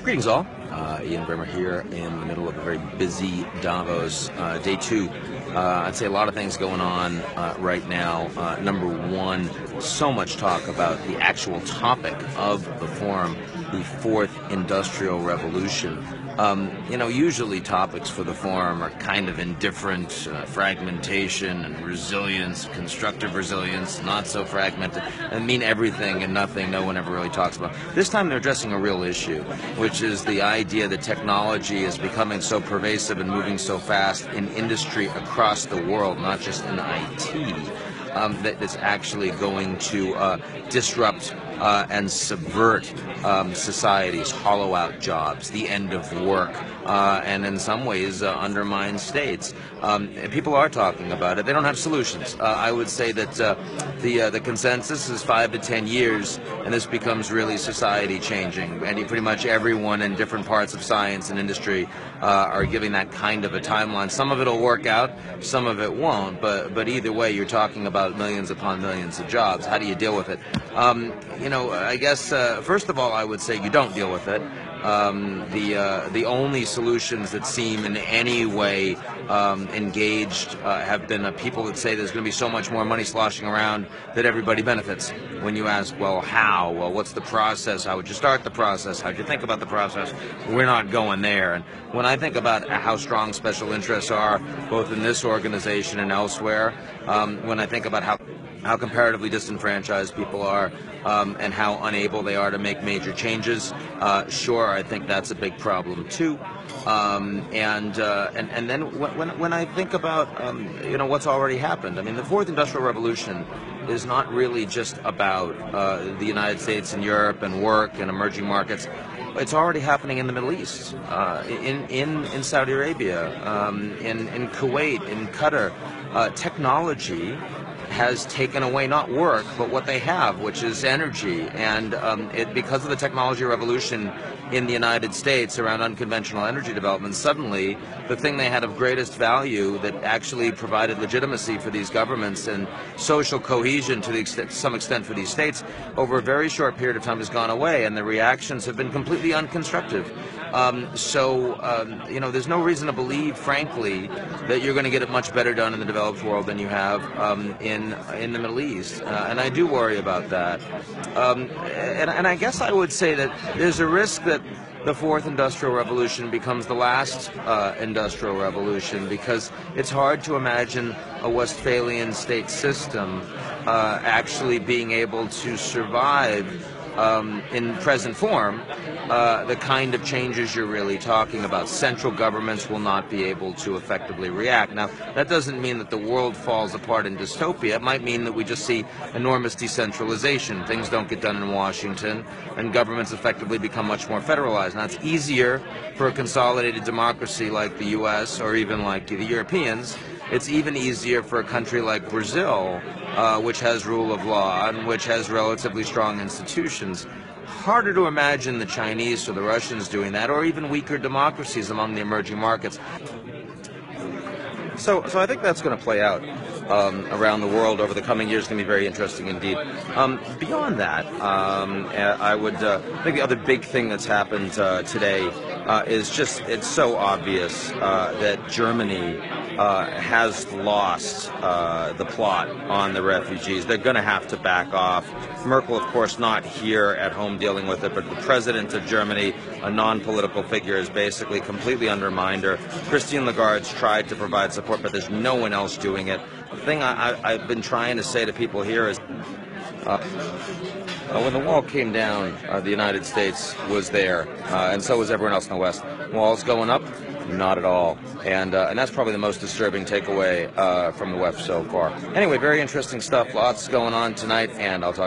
Greetings all. Ian Bremmer here in the middle of a very busy Davos day two. I'd say a lot of things going on right now. Number one, so much talk about the actual topic of the forum, the fourth industrial revolution. Usually topics for the forum are kind of indifferent, fragmentation and resilience, constructive resilience, not so fragmented, and mean everything and nothing no one ever really talks about. This time they're addressing a real issue, which is the idea that technology is becoming so pervasive and moving so fast in industry across the world, not just in IT, that it's actually going to disrupt and subvert societies, hollow out jobs, the end of work, and in some ways undermine states. People are talking about it. They don't have solutions. I would say that the consensus is 5 to 10 years, and this becomes really society changing. And pretty much everyone in different parts of science and industry are giving that kind of a timeline. Some of it will work out, some of it won't. But either way, you're talking about millions upon millions of jobs. How do you deal with it? I guess first of all, I would say you don't deal with it. The only solutions that seem in any way engaged have been people that say there's going to be so much more money sloshing around that everybody benefits. When you ask, well, how? Well, what's the process? How would you start the process? How would you think about the process? We're not going there. And when I think about how strong special interests are, both in this organization and elsewhere, when I think about how comparatively disenfranchised people are and how unable they are to make major changes. Sure, I think that's a big problem too. And then when I think about what's already happened, I mean, the fourth industrial revolution is not really just about the United States and Europe and work and emerging markets. It's already happening in the Middle East, in Saudi Arabia, in Kuwait, in Qatar. Technology has taken away not work, but what they have, which is energy. And because of the technology revolution in the United States around unconventional energy development, suddenly the thing they had of greatest value that actually provided legitimacy for these governments and social cohesion to some extent for these states over a very short period of time has gone away, and the reactions have been completely unconstructive. There's no reason to believe, frankly, that you're going to get it much better done in the developed world than you have in the Middle East, and I do worry about that. And I guess I would say that there's a risk that the fourth industrial revolution becomes the last industrial revolution, because it's hard to imagine a Westphalian state system actually being able to survive in present form the kind of changes you're really talking about. Central governments will not be able to effectively react. Now, that doesn't mean that the world falls apart in dystopia. It might mean that we just see enormous decentralization. Things don't get done in Washington, and governments effectively become much more federalized. Now, it's easier for a consolidated democracy like the U.S. or even like the Europeans. It's even easier for a country like Brazil, which has rule of law and which has relatively strong institutions. Harder to imagine the Chinese or the Russians doing that, or even weaker democracies among the emerging markets. So I think that's going to play out around the world over the coming years. It's going to be very interesting indeed. Beyond that, I would think the other big thing that's happened today is just it's so obvious that Germany has lost the plot on the refugees. They're going to have to back off. Merkel, of course, not here at home dealing with it, but the president of Germany, a non-political figure, is basically completely undermined her. Christine Lagarde's tried to provide support, but there's no one else doing it. The thing I've been trying to say to people here is when the wall came down, the United States was there, and so was everyone else in the West. Walls going up? Not at all. And that's probably the most disturbing takeaway from the West so far. Anyway, very interesting stuff. Lots going on tonight, and I'll talk